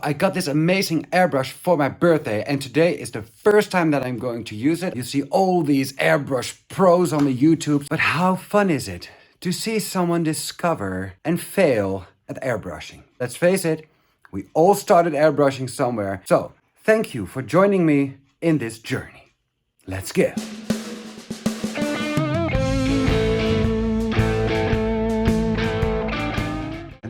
I got this amazing airbrush for my birthday, and today is the first time that I'm going to use it. You see all these airbrush pros on the YouTube, but how fun is it to see someone discover and fail at airbrushing? Let's face it, we all started airbrushing somewhere. So thank you for joining me in this journey. Let's go.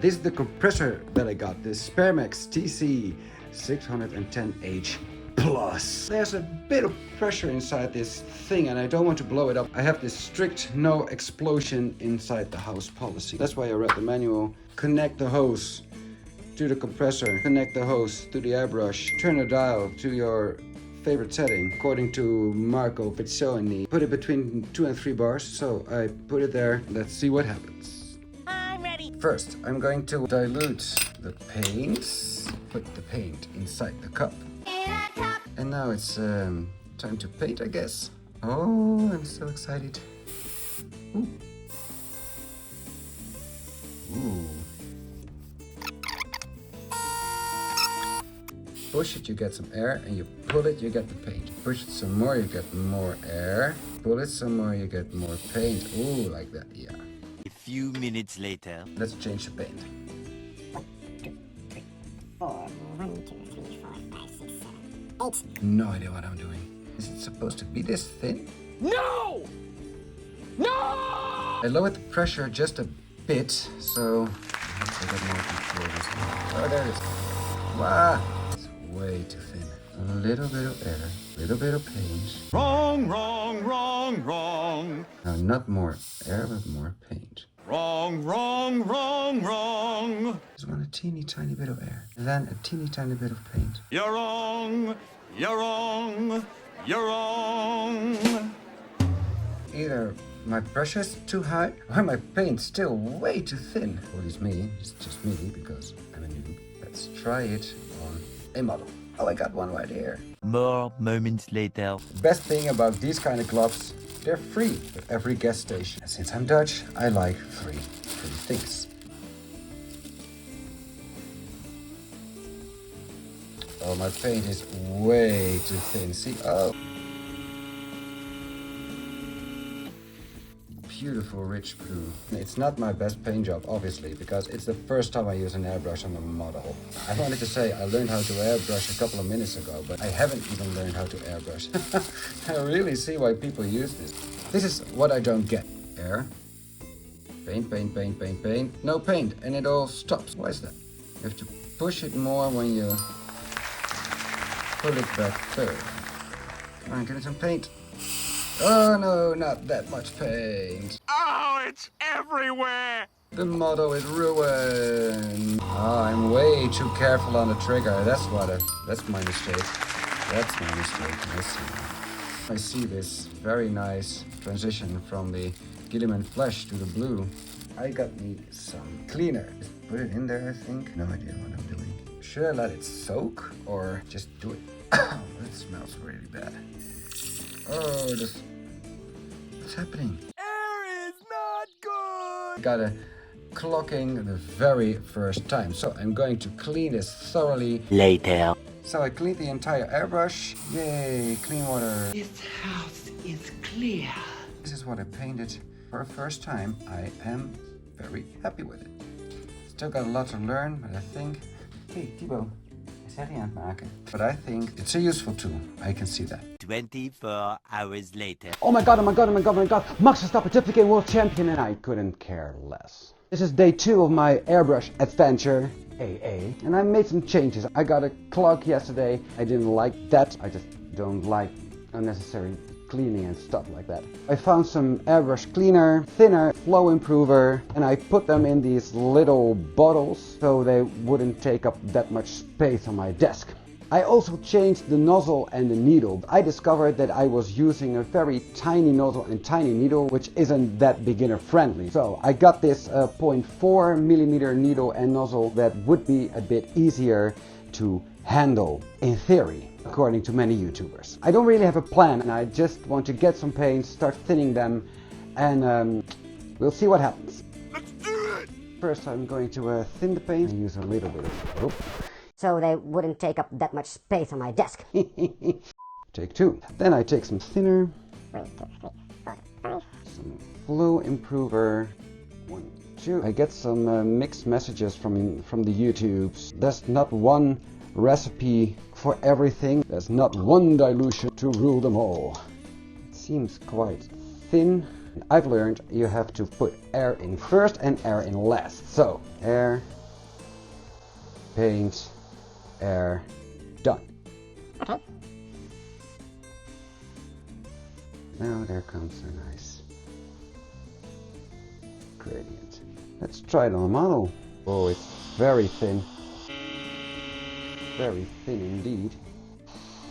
This is the compressor that I got, the Spermax TC 610H Plus. There's a bit of pressure inside this thing and I don't want to blow it up. I have this strict no explosion inside the house policy. That's why I read the manual. Connect the hose to the compressor, connect the hose to the airbrush, turn the dial to your favorite setting according to Marco Pizzoni. Put it between 2 and 3 bars, so I put it there. Let's see what happens. First, I'm going to dilute the paints, put the paint inside the cup. And now it's time to paint, I guess. Oh, I'm so excited. Ooh. Ooh. Push it, you get some air, and you pull it, you get the paint. Push it some more, you get more air. Pull it some more, you get more paint. Ooh, like that, yeah. A few minutes later. Let's change the paint. 4, 1, 2, 3, 4, 5, 6, 7, 8. No idea what I'm doing. Is it supposed to be this thin? No! No! I lowered the pressure just a bit, so I have to get more control this time. Oh, there it is. Wow! It's way too thin. A little bit of air, a little bit of paint. Wrong, wrong, wrong, wrong. Now, not more air, but more paint. Wrong, wrong, wrong, wrong. Just want a teeny tiny bit of air. And then a teeny tiny bit of paint. You're wrong, you're wrong, you're wrong. Either my pressure is too high, or my paint's still way too thin. Or it's me, it's just me, because I'm a noob. Let's try it on a model. Oh, I got one right here. More moments later. The best thing about these kind of gloves, they're free at every gas station. And since I'm Dutch, I like free things. Oh, my paint is way too thin. See? Oh. Beautiful rich blue. It's not my best paint job, obviously, because it's the first time I use an airbrush on a model. I wanted to say I learned how to airbrush a couple of minutes ago, but I haven't even learned how to airbrush. I really see why people use this. This is what I don't get. Air. Paint, paint, paint, paint, paint. No paint, and it all stops. Why is that? You have to push it more when you pull it back third. Come on, give it some paint. Oh no, not that much paint. Oh, it's everywhere. The model is ruined. Oh, I'm way too careful on the trigger. That's my mistake. That's my mistake. I see this very nice transition from the Gilliman flesh to the blue. I got me some cleaner. Just put it in there, I think. No idea what I'm doing. Should I let it soak or just do it? Oh, it smells really bad. Oh, what's happening? Air is not good. Gotta clocking the very first time. So I'm going to clean this thoroughly. Later. So I cleaned the entire airbrush. Yay, clean water. This house is clear. This is what I painted for the first time. I am very happy with it. Still got a lot to learn, but I think... Hey, Thibaut. But I think it's a useful tool. I can see that. 24 hours later. Oh my god, oh my god, oh my god, oh my god. Max Verstappen, triple world champion, and I couldn't care less. This is day 2 of my Airbrush Adventure, AA. And I made some changes. I got a clog yesterday. I didn't like that. I just don't like unnecessary cleaning and stuff like that. I found some airbrush cleaner, thinner, flow improver, and I put them in these little bottles so they wouldn't take up that much space on my desk. I also changed the nozzle and the needle. I discovered that I was using a very tiny nozzle and tiny needle, which isn't that beginner friendly. So I got this 0.4 millimeter needle and nozzle that would be a bit easier to handle, in theory, according to many YouTubers. I don't really have a plan, and I just want to get some paint, start thinning them, and we'll see what happens. Let's do it! First I'm going to thin the paint and use a little bit of soap. so they wouldn't take up that much space on my desk. Take 2. Then I take some thinner, some flow improver. 1, 2. I get some mixed messages from the YouTubes. There's not one recipe for everything. There's not one dilution to rule them all. It seems quite thin. I've learned you have to put air in first and air in last. So, air, paint, air, done. Okay. Now there comes a nice gradient. Let's try it on a model. Oh, it's very thin. Very thin indeed.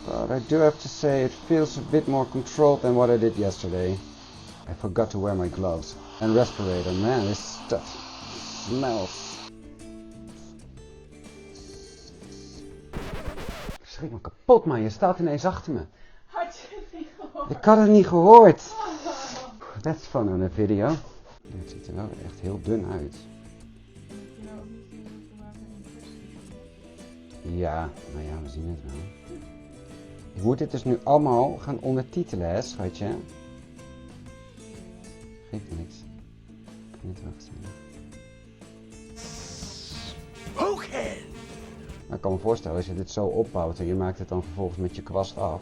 But I do have to say it feels a bit more controlled than what I did yesterday. I forgot to wear my gloves and respirator. Man, this stuff smells. Schrik me kapot, man. Je staat ineens achter me. Had je het niet gehoord? Ik had het niet gehoord. That's fun on a video. Het ziet er wel echt heel dun uit. Ja, nou ja, we zien het wel. Ik moet dit dus nu allemaal gaan ondertitelen, hè, schatje? Geeft niks. Ik kan niet wachten. Spoken! Maar ik kan me voorstellen, als je dit zo opbouwt en je maakt het dan vervolgens met je kwast af,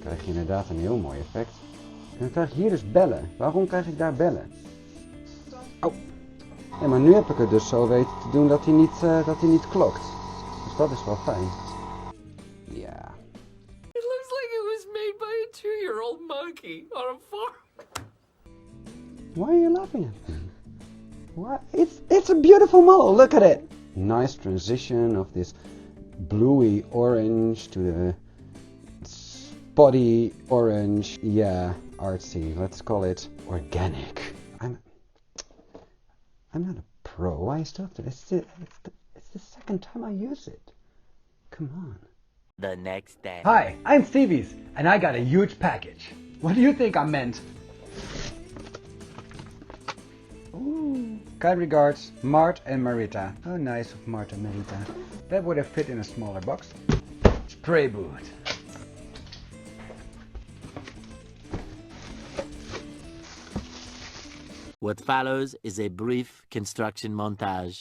krijg je inderdaad een heel mooi effect. En dan krijg je hier dus bellen. Waarom krijg ik daar bellen? Oh. Ja, maar nu heb ik het dus zo weten te doen dat hij niet klokt. Dus dat is wel fijn. Ja. It looks like it was made by a 2-year-old monkey on a farm. Why are you laughing at me? What? It's a beautiful model. Look at it. Nice transition of this bluey orange to the spotty orange. Yeah, artsy. Let's call it organic. I'm not a pro. I stopped it. It's the second time I use it. Come on. The next day. Hi, I'm Stevie's, and I got a huge package. What do you think I meant? Ooh. Kind regards, Mart and Marita. How nice of Mart and Marita. That would have fit in a smaller box. Spray boot. What follows is a brief construction montage.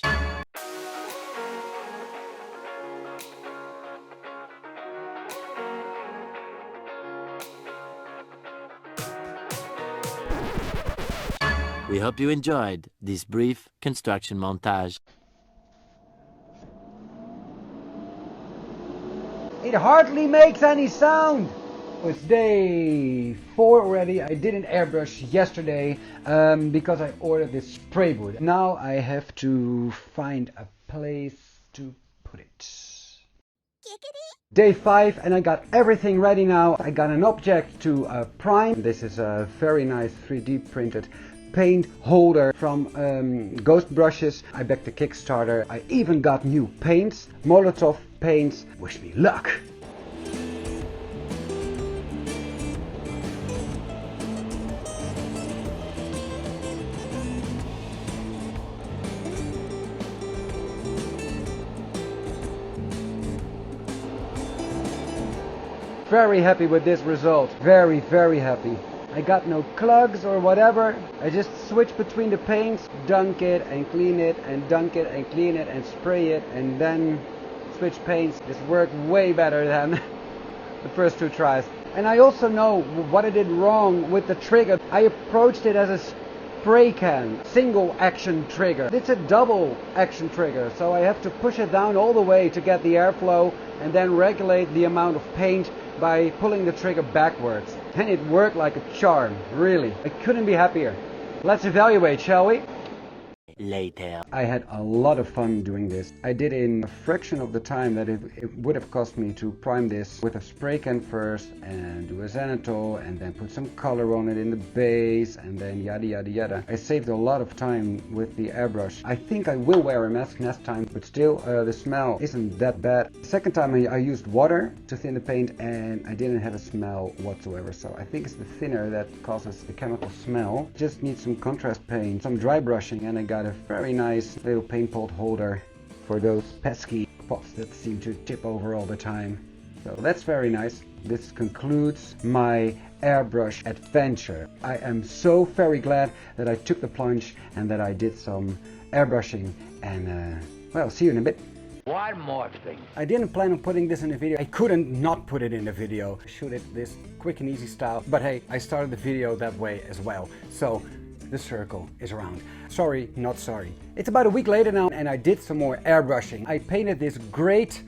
We hope you enjoyed this brief construction montage. It hardly makes any sound. It's day 4 already. I did an airbrush yesterday because I ordered this spray boot. Now I have to find a place to put it. Day 5 and I got everything ready now. I got an object to prime. This is a very nice 3D printed paint holder from Ghost Brushes. I backed the Kickstarter. I even got new paints, Molotov paints. Wish me luck. Very happy with this result. Very, very happy. I got no clugs or whatever. I just switch between the paints, dunk it and clean it, and dunk it and clean it and spray it, and then switch paints. This worked way better than the first 2 tries. And I also know what I did wrong with the trigger. I approached it as a spray can, single action trigger. It's a double action trigger, so I have to push it down all the way to get the airflow and then regulate the amount of paint by pulling the trigger backwards. And it worked like a charm, really. I couldn't be happier. Let's evaluate, shall we? Later. I had a lot of fun doing this. I did in a fraction of the time that it would have cost me to prime this with a spray can first and do a zenithal and then put some color on it in the base and then yada yada yada. I saved a lot of time with the airbrush. I think I will wear a mask next time, but still the smell isn't that bad. Second time I used water to thin the paint and I didn't have a smell whatsoever, so I think it's the thinner that causes the chemical smell. Just need some contrast paint, some dry brushing, and I got a very nice little paint pot holder for those pesky spots that seem to tip over all the time. So that's very nice. This concludes my airbrush adventure. I am so very glad that I took the plunge and that I did some airbrushing, and well, see you in a bit. One more thing. I didn't plan on putting this in the video. I couldn't not put it in the video. Shoot it this quick and easy style. But hey, I started the video that way as well. So the circle is around. Sorry, not sorry. It's about a week later now and I did some more airbrushing. I painted this great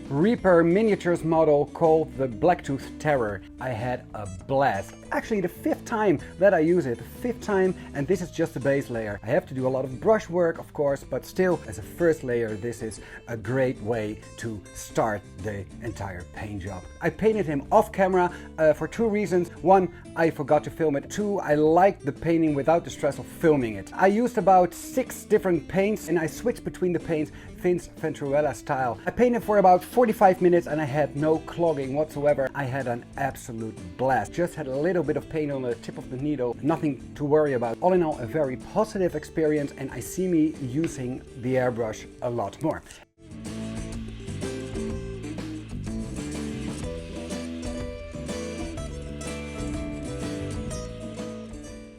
Reaper miniatures model called the Blacktooth Terror. I had a blast. Actually the 5th time that I use it, the 5th time, and this is just the base layer. I have to do a lot of brush work of course, but still as a first layer this is a great way to start the entire paint job. I painted him off camera for 2 reasons. 1, I forgot to film it. 2, I liked the painting without the stress of filming it. I used about 6 different paints and I switched between the paints Vince Venturuela style. I painted for about 45 minutes and I had no clogging whatsoever. I had an absolute blast. Just had a little bit of paint on the tip of the needle, nothing to worry about. All in all, a very positive experience, and I see me using the airbrush a lot more.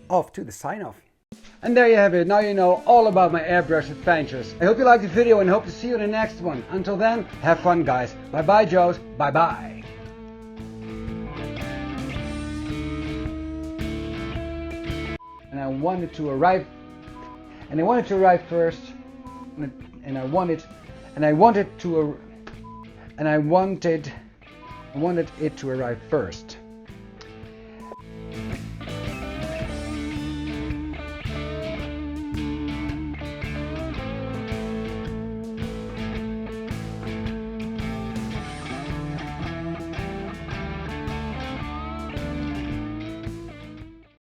Off to the sign off. And there you have it. Now you know all about my airbrush adventures. I hope you liked the video and hope to see you in the next one. Until then, have fun guys. Bye bye Joes. Bye bye. And I wanted to arrive first. And I wanted it to arrive first.